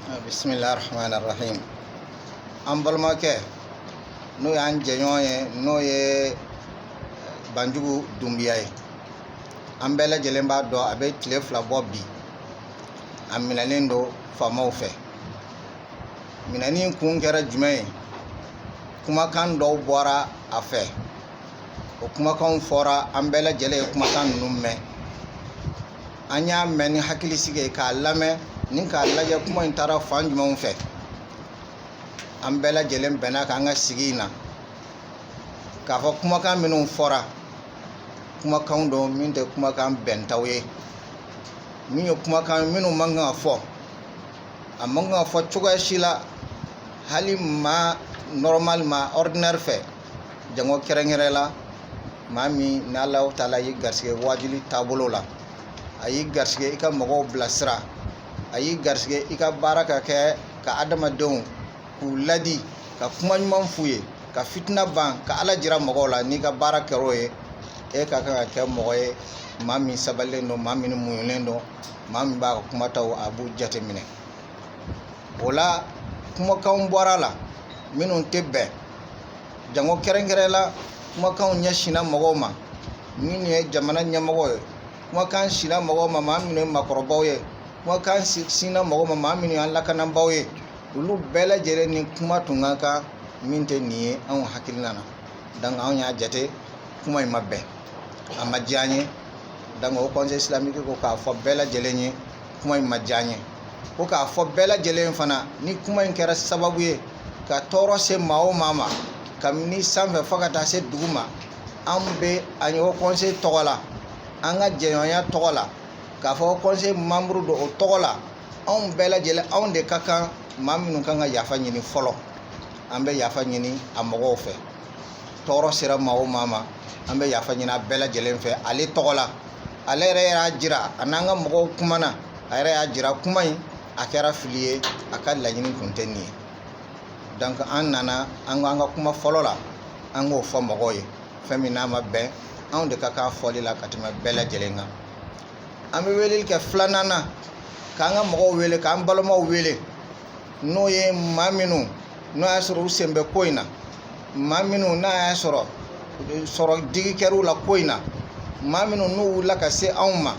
Bismillahirrahmanirrahim. An balimakɛ n'o y'an jɛɲɔgɔn ye n'o ye Banjugu Dunbiya ye, an bɛɛ lajɛlen b'a dɔn a bɛ tile 2 bɔ bi, a minɛlen don faamaw fɛ. Minɛni kun kɛra jumɛn ye? Kumakan dɔw bɔra a fɛ. O kumakanw fɔra, an bɛɛ lajɛlen ye kumakan ninnu mɛn. An y'a mɛn ni hakilisigi ye k'a lamɛn ni k'a lajɛ kuma in taara fan jumɛnw fɛ. An bɛɛ lajɛlen bɛnna k'an ka sigi in na k'a fɔ kumakan minnu fɔra, kumakan don min tɛ kumakan bɛntaw ye. Min ye kumakan minnu man kan ka fɔ, a man kan ka fɔ cogoya si la, hali maa normal maa ordinaire fɛ, jango kɛrɛnkɛrɛn la maa min n'Alahu Taala y'i garisɛgɛ wajuli taabolo la, a y'i garisɛgɛ i ka mɔgɔw bilasira, a y'i garisɛgɛ i ka baara ka kɛ ka adamadenw k'u ladi, ka kuma ɲuman f'u ye, ka fitina ban, ka Ala jira mɔgɔw la n'i ka baara kɛr'o ye. E ka kan ka kɛ mɔgɔ ye maa min sabalilen don, maa min muɲunen don, maa min b'a ka kumataw a b'u jateminɛ. O la kumakanw bɔra la minnu tɛ bɛn, jango kɛrɛnkɛrɛn la kumakanw ɲɛsinna mɔgɔw ma minnu ye jamana ɲɛmɔgɔ ye, kumakan sina mɔgɔw ma maa minnu ye makɔrɔbaw ye, kumakan sina mɔgɔw ma maa minnu ye an lakanabaw ye. Olu bɛɛ lajɛlen ni kuma tun ka kan min tɛ nin ye anw hakilina na. Donc anw y'a jate kuma in ma bɛn, a ma diya an ye. Donc o conseil islamique ko k'a fɔ bɛɛ lajɛlen ye kuma in ma diya an ye, ko k'a fɔ bɛɛ lajɛlen fana ni kuma in kɛra sababu ye ka tɔɔrɔ se maa o maa ma, kabini sanfɛ fo ka taa se dugu ma, an bɛ a ye o conseil tɔgɔ la, an ka jɛɲɔgɔnya tɔgɔ la, k'a fɔ conseil membre don o tɔgɔ la. Anw bɛɛ lajɛlen anw de ka kan maa minnu kan ka yafa ɲini fɔlɔ, an bɛ yafa ɲini a mɔgɔw fɛ. Tɔɔrɔ sera maa o maa ma, an bɛ yafa ɲini a bɛɛ lajɛlen fɛ ale tɔgɔ la. Ale yɛrɛ y'a jira a n'an ka mɔgɔw kumana, a yɛrɛ y'a jira kuma in a kɛra fili ye, a ka laɲini tun tɛ nin ye. Donc an nana an ka kuma fɔlɔ la, an k'o fɔ mɔgɔw ye. Fɛn min n'a ma bɛn, anw de ka kan fɔli la ka tɛmɛ bɛɛ lajɛlen kan. An bɛ weleli kɛ 2nan na, k'an ka mɔgɔw wele, k'an balimaw wele, n'o ye maa minnu n'o y'a sɔrɔ u sen bɛ ko in na, maa minnu n'a y'a sɔrɔ digi kɛr'u la ko in na, maa minnu n'u wulila ka se anw ma,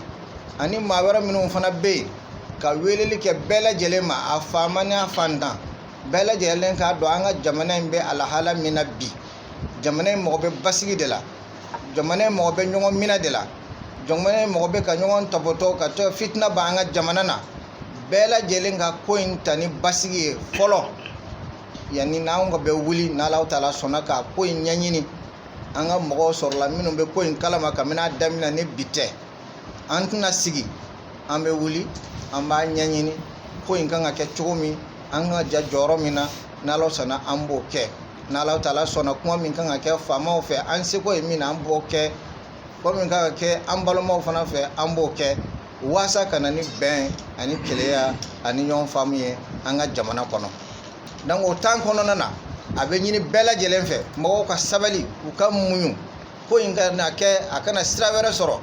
ani maa wɛrɛ minnu fana bɛ yen, ka weleli kɛ bɛɛ lajɛlen ma, a faama n'a fantan, bɛɛ lajɛlen k'a dɔn an ka jamana in bɛ alahala min na bi. Jamana in mɔgɔ bɛ basigi de la, jamana in mɔgɔ bɛ ɲɔgɔn minɛ de la, jamana in mɔgɔ bɛ ka ɲɔgɔn tɔpɔtɔ ka to fitina ban an ka jamana na. Bɛɛ lajɛlen ka ko in ta ni basigi ye fɔlɔ, yanni n'anw ka bɛ wuli n'Alahu Taala sɔnna ka ko in ɲɛɲini. An ka mɔgɔw sɔrɔla minnu bɛ ko in kalama kabini a daminɛ ni bi tɛ. An tɛna sigi, an bɛ wuli, an b'a ɲɛɲini ko in kan ka kɛ cogo min, an ka ja jɔyɔrɔ min na, n'Alahu sɔnna an b'o kɛ. N'Alahu Taala sɔnna kuma min kan ka kɛ faamaw fɛ, an seko ye min na an b'o kɛ. Ko min kan ka kɛ an balimaw fana fɛ an b'o kɛ, waasa ka na ni bɛn ani keleya ani ɲɔgɔn faamu ye an ka jamana kɔnɔ. Donc o temps kɔnɔna na a bɛ ɲini bɛɛ lajɛlen fɛ mɔgɔw ka sabali, u ka muɲu, ko in ka na kɛ a kana sira wɛrɛ sɔrɔ,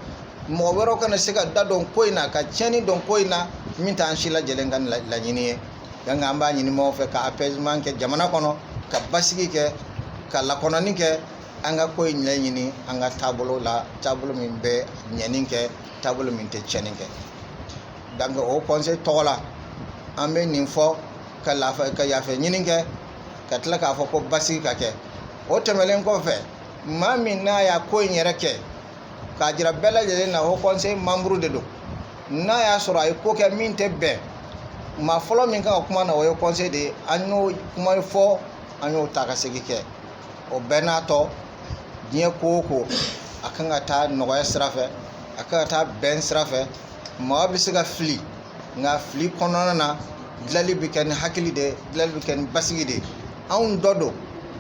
mɔgɔ wɛrɛw kana se ka da don ko in na, ka tiɲɛni don ko in na min t'an si lajɛlen ka laɲini ye. Donc an b'a ɲini mɔgɔw fɛ ka apaisement kɛ jamana kɔnɔ, ka basigi kɛ, ka lakɔnɔni kɛ, an ka ko in ɲɛɲini an ka taabolo la, taabolo min bɛ ɲɛni kɛ, taabolo min tɛ tiɲɛni kɛ. Donc o conseil tɔgɔ la an bɛ nin fɔ ka yafa ɲini kɛ, ka tila k'a fɔ ko basigi ka kɛ. O tɛmɛnen kɔfɛ maa min n'a y'a ko in yɛrɛ kɛ, k'a jira bɛɛ lajɛlen na o conseil membre de don, n'a y'a sɔrɔ a ye ko kɛ min tɛ bɛn, maa fɔlɔ min kan ka kuma na o ye conseil de ye. An y'o kuma fɔ, an y'o ta ka segin kɛ. O bɛɛ n'a tɔ, diɲɛ ko o ko a kan ka taa nɔgɔya sira fɛ, a kan ka taa bɛn sira fɛ. Maa bɛ se ka fili, nka fili kɔnɔna na dilanli bɛ kɛ ni hakili de ye, dilanli bɛ kɛ ni basigi de ye. Anw dɔ don,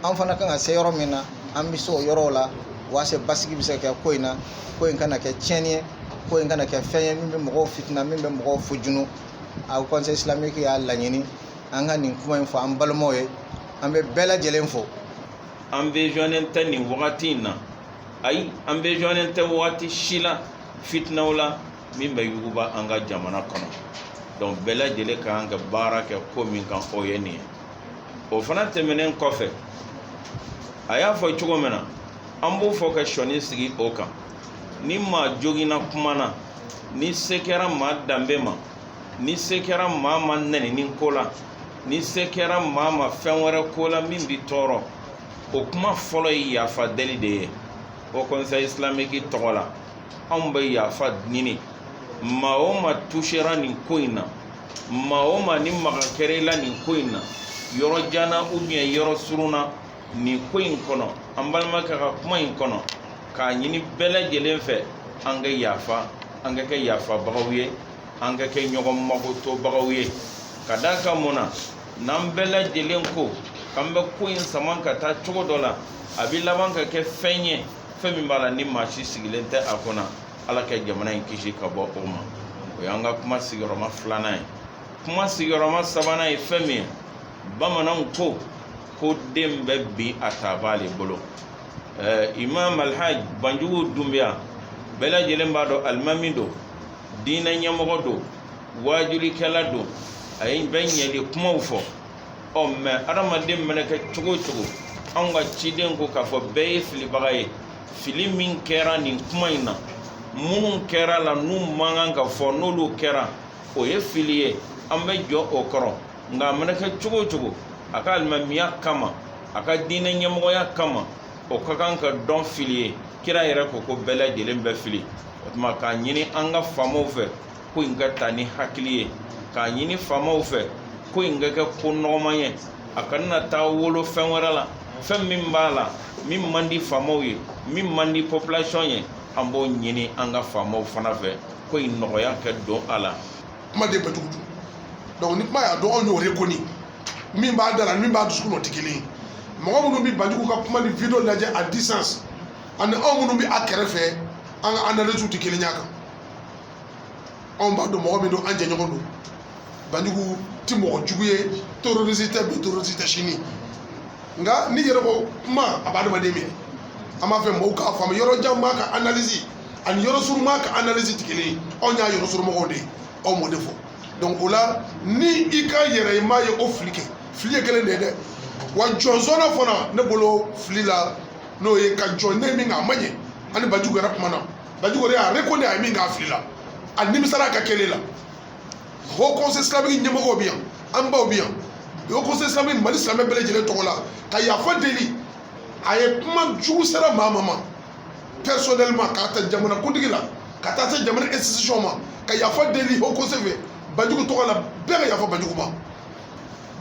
an fana kan ka se yɔrɔ min na an bɛ se o yɔrɔw la, waasa basigi bɛ se ka kɛ ko in na, ko in kana kɛ tiɲɛni ye, ko in kana kɛ fɛn ye min bɛ mɔgɔw fitina, min bɛ mɔgɔw fujunu. A conseil islamique y'a laɲini an ka nin kuma in fɔ an balimaw ye, an bɛ bɛɛ lajɛlen fo. An visionen tɛ nin wagati in na, ayi an visionen tɛ wagati si la fitinaw la min bɛ yuguba an ka jamana kɔnɔ. donc bɛɛ lajɛlen ka kan ka baara kɛ ko min kan o ye nin ye. O fana tɛmɛnen kɔfɛ a y'a fɔ cogo min na an b'o fɔ ka sɔni sigi o kan. Ni maa joginna kuma na, ni se kɛra maa danbe ma, ni se kɛra maa ma nɛninin ko la, ni se kɛra maa ma fɛn wɛrɛ ko la min bi tɔɔrɔ, o kuma fɔlɔ ye yafa deli de ye. O conseil islamique tɔgɔ la anw bɛ yafa ɲini maa o maa touchera nin ko in na, maa o maa ni maga kɛra la nin ko in na, yɔrɔ janna ou bien yɔrɔ surunna nin ko in kɔnɔ, an balimakɛ ka kuma in kɔnɔ, k'a ɲini bɛɛ lajɛlen fɛ an ka yafa, an ka kɛ yafabagaw ye, an ka kɛ ɲɔgɔn magotobagaw ye. Ka d'a kan mun na n'an bɛɛ lajɛlen ko k'an bɛ ko in sama ka taa cogo dɔ la, a bɛ laban ka kɛ fɛn ye fɛn min b'a la ni maa si sigilen tɛ a kunna. Ala ka jamana in kisi ka bɔ o ma. O y'an ka kuma sigiyɔrɔma 2nan ye. Kuma sigiyɔrɔma 3nan ye fɛn min ye, bamananw ko den bɛ bin a taab'ale bolo. Imam Alhaj Banjugu Dunbiya bɛɛ lajɛlen b'a dɔn alimami don, diinɛ ɲɛmɔgɔ don, waajulikɛla don, a ye bɛ ɲɛli kumaw fɔ. Mais adamaden mana kɛ cogo o cogo, anw ka ciden ko k'a fɔ bɛɛ ye filibaga ye. Fili min kɛra nin kuma in na, minnu kɛra la n'u man kan ka fɔ, n'olu kɛra o ye fili ye, an bɛ jɔ o kɔrɔ. Nka a mana kɛ cogo o cogo, a ka alimamiya kama, a ka diinɛ ɲɛmɔgɔya kama, o ka kan ka dɔn fili ye. Kira yɛrɛ ko bɛɛ lajɛlen bɛ fili. O tuma k'a ɲini an ka faamaw fɛ ko in ka taa ni hakili ye, k'a ɲini faamaw fɛ ko in ka kɛ ko nɔgɔman ye, a kana taa wolo fɛn wɛrɛ la, fɛn min b'a la min man di faamaw ye, min man di population ye, an b'o ɲini an ka faamaw fana fɛ ko in nɔgɔya kɛ don a la. Kuma de Banjugu dun, donc ni kuma y'a dɔn anw y'o reconni, min b'a da la min b'a dusukun tɛ kelen ye. Mɔgɔ minnu bɛ Banjugu ka kuma ni video lajɛ à distance ani anw minnu bɛ a kɛrɛfɛ an ka analyse tɛ kelen y'a kan. Anw b'a dɔn mɔgɔ min don an jɛɲɔgɔn don. Banjugu ti mɔgɔ jugu ye, terroriste tɛ bi terroriste tɛ sini. Nka ni yɛrɛ ko kuma a b'a adamaden minɛ. An b'a fɛ mɔgɔw k'a faamu, yɔrɔ jan b'a ka analyse ani yɔrɔ surun b'a ka analyse tɛ kelen ye. Anw y'a yɔrɔ surunmɔgɔw de ye, anw m'o de fɔ. Donc o la ni i ka yɛrɛ maa ye o fili kɛ, fili ye kelen de ye dɛ. Wa jɔnsɔnna fana ne bolo fili la n'o ye ka jɔn ne min k'a ma ɲɛ ani Banjugu yɛrɛ kuma na. Banjugu yɛrɛ y'a reconnu a ye min k'a fili la, a nimisara ka kɛlen la. Haut conseil islamique ɲɛmɔgɔw bɛ yan, an baw bɛ yan. Haut conseil islamique Mali silamɛ bɛɛ lajɛlen tɔgɔ la ka yafa deli. A ye kuma jugu sera maa ma personnellement k'a ta jamana kuntigi la, ka taa se jamana institution ma, ka yafa deli haut conseil fɛ Banjugu tɔgɔ la, bɛɛ ka yafa Banjugu ma.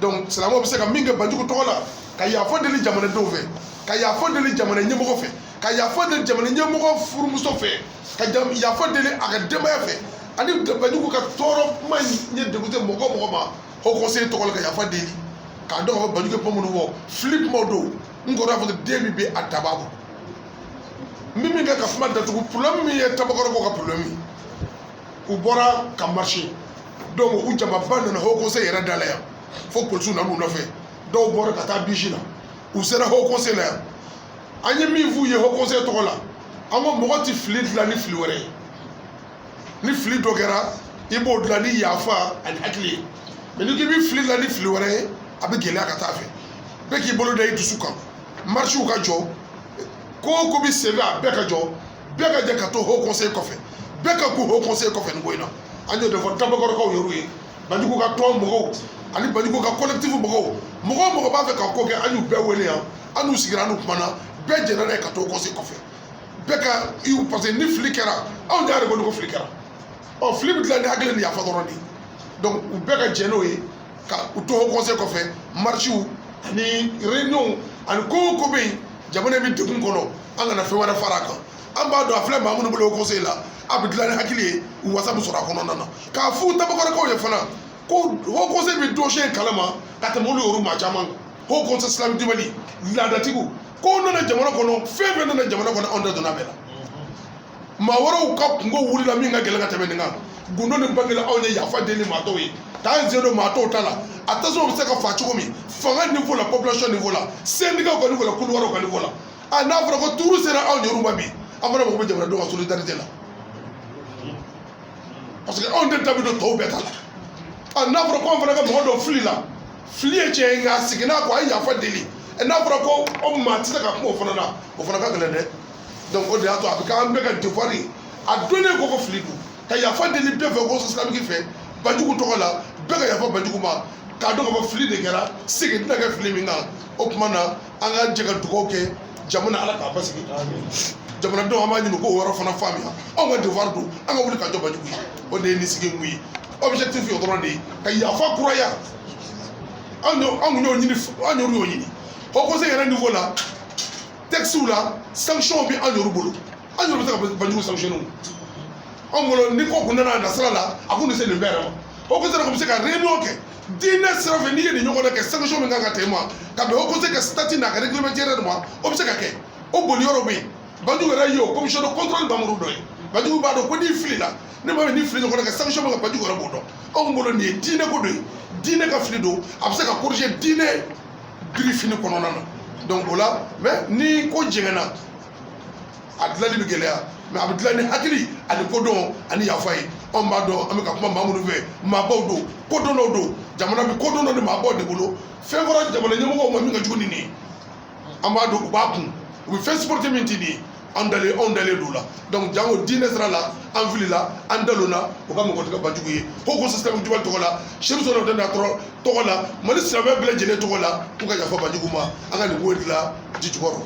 Donc silamɛw bɛ se ka min kɛ Banjugu tɔgɔ la, ka yafa deli jamanadenw fɛ, ka yafa deli jamana ɲɛmɔgɔ fɛ, ka yafa deli jamana ɲɛmɔgɔ furumuso fɛ, ka yafa deli a ka denbaya fɛ. Ani Banjugu ka tɔɔrɔ kuma in ye degun se mɔgɔ ma, haut conseil tɔgɔ la ka yafa deli. K'a dɔn k'a fɔ Banjugu ye kuma minnu fɔ, fili kumaw don. N kɔrɔ y'a fɔ den min bɛ a daba bɔ. Min kɛ ka kuma datugu, problème min ye Tabakɔrɔkaw ka problème ye. U bɔra ka marcher. Donc u jamaba nana haut conseil yɛrɛ da la yan. Fo polisiw nan'u nɔfɛ. Dɔw bɔra ka taa bisi la. U sera haut conseil la yan. An ye min f'u ye haut conseil tɔgɔ la, an ko mɔgɔ ti fili dilan ni fili wɛrɛ ye. Ni fili dɔ kɛra, i b'o dilan ni yafa ani hakili ye. Mais ni k'i bɛ fili dilan ni fili wɛrɛ ye, a bɛ gɛlɛya ka taa fɛ. Bɛɛ k'i bolo da i dusu kan. Marchiw ka jɔ. Ko o ko bɛ sen kan, a bɛɛ ka jɔ. Bɛɛ ka jɛ ka to haut conseil kɔfɛ. Bɛɛ ka k'u haut conseil kɔfɛ nin ko in na. An y'o de fɔ Tabakɔrɔkaw y'o ye. Banjugu ka tɔn mɔgɔw ani Banjugu ka collectif mɔgɔw. Mɔgɔ b'a fɛ ka ko kɛ, an y'u bɛɛ wele yan. An n'u sigira, an n'u kumana. Bɛɛ jɛnna n'a ye ka to haut conseil kɔfɛ. Bɛɛ ka parce que ni fili kɛra, anw de y'a reconnu ko fili kɛra. Ɔ fili bɛ dilan ni hakili ni yafa dɔrɔn de ye. Donc u bɛɛ ka jɛ n'o ye ka u to haut conseil kɔfɛ, marchiw ani réunion ani ko o ko bɛ yen, jamana bɛ degun kɔnɔ, an kana fɛn wɛrɛ fara a kan. An b'a dɔn a filɛ maa minnu bolo haut conseil la, a bɛ dilan ni hakili ye, u wasa bɛ sɔrɔ a kɔnɔna na. K'a f'u Tabakɔrɔkaw ye fana ko haut conseil bɛ dossier in kalama ka tɛmɛ olu yɛrɛ maa caman kan. Haut conseil islamique du Mali laadatigiw ko nana jamana kɔnɔ, fɛn fɛn nana jamana kɔnɔ, anw de donna bɛɛ la. Maa wɛrɛw ka kungo wulila min ka gɛlɛn ka tɛmɛ nin kan. Gundo ni bangela anw ye yafa deli maa tɔw ye. K'an sen don maa tɔw ta la. Attention bɛ se ka fa cogo min, fanga niveau la, population niveau la, syndicat ka niveau la, couloir ka niveau la. A n'a fɔra ko tuuru sera anw yɛrɛw ma bi, an fana mago bɛ jamanadenw ka solidarité la. Parce que anw de da bɛ don tɔw bɛɛ ta la. n'a fɔra ko an fana ka mɔgɔ dɔ fili la fili ye tiɲɛ ye nka a seginna kɔ a ye yafa deli n'a fɔra ko o maa tɛ se ka kuma o fana na o fana ka gɛlɛn dɛ donc o de y'a to a bɛ k'an bɛɛ ka devoir ye a donnen ko fili don ka yafa deli bɛɛ fɛ ko silamɛki fɛ Banjugu tɔgɔ la bɛɛ ka yafa Banjugu ma k'a dɔn k'a fɔ fili de kɛra segin tɛna kɛ fili min kan o tuma na an ka jɛ ka dugawu kɛ jamana Ala k'a basigi jamanadenw an b'a ɲini k'o yɔrɔ fana faamuya anw ka devoir don an ka wuli ka jɔ Banjugu ye o de ye nin sigi kun ye objectif ye o dɔrɔn de ye ka yafa kuraya anw kun y'o ɲini an y'o ɲini Haut Conseil yɛrɛ niveau la texte la sanction bɛ an y'olu bolo an y'olu bɛ se ka Banjugu sanctionner anw bolo ni ko kun nana nasira la a kun tɛ se nin bɛɛ yɛrɛ ma Haut Conseil kun bɛ se ka réunion kɛ diinɛ sira fɛ n'i ye nin ɲɔgɔn na kɛ sanction min kan ka tɛmɛ ma ka bɛn Haut Conseil ka statut n'a ka réglementaire de ma o bɛ se ka kɛ o boli yɔrɔ bɛ yen Banjugu yɛrɛ ye o commission de contrôle bamuru dɔ ye Banjugu b'a dɔn ko n'i fili la ne ma ni fili ɲɔgɔn na kɛ sanction min kan Banjugu yɛrɛ b'o dɔn anw bolo nin ye diinɛ ko dɔ ye diinɛ ka fili don a bɛ se ka corriger diinɛ birifini kɔnɔna na donc o la mais ni ko jɛngɛnna a dilanli bɛ gɛlɛya mais a bɛ dilan ni hakili ani kodɔn ani yafa ye anw b'a dɔn an bɛ ka kuma maa minnu fɛ maabaw don kodɔnnaw don jamana bɛ kodɔn dɔ ni maabaw de bolo fɛn fɔra jamana ɲɛmɔgɔw ma min ka jugu ni nin ye an b'a dɔn u b'a kun u bɛ fɛn supporter min ti nin ye anw dalen don la donc jango diinɛ sira la an filila an dalonna o ka mɔgɔ tɛ ka Banjugu ye Haut Conseil Islamique Jubal tɔgɔ la Cheikh Sow Danda tɔgɔ la Mali silamɛ bɛɛ lajɛlen tɔgɔ la k'u ka yafa Banjugu ma an ka nin ko in dilan ji jukɔrɔ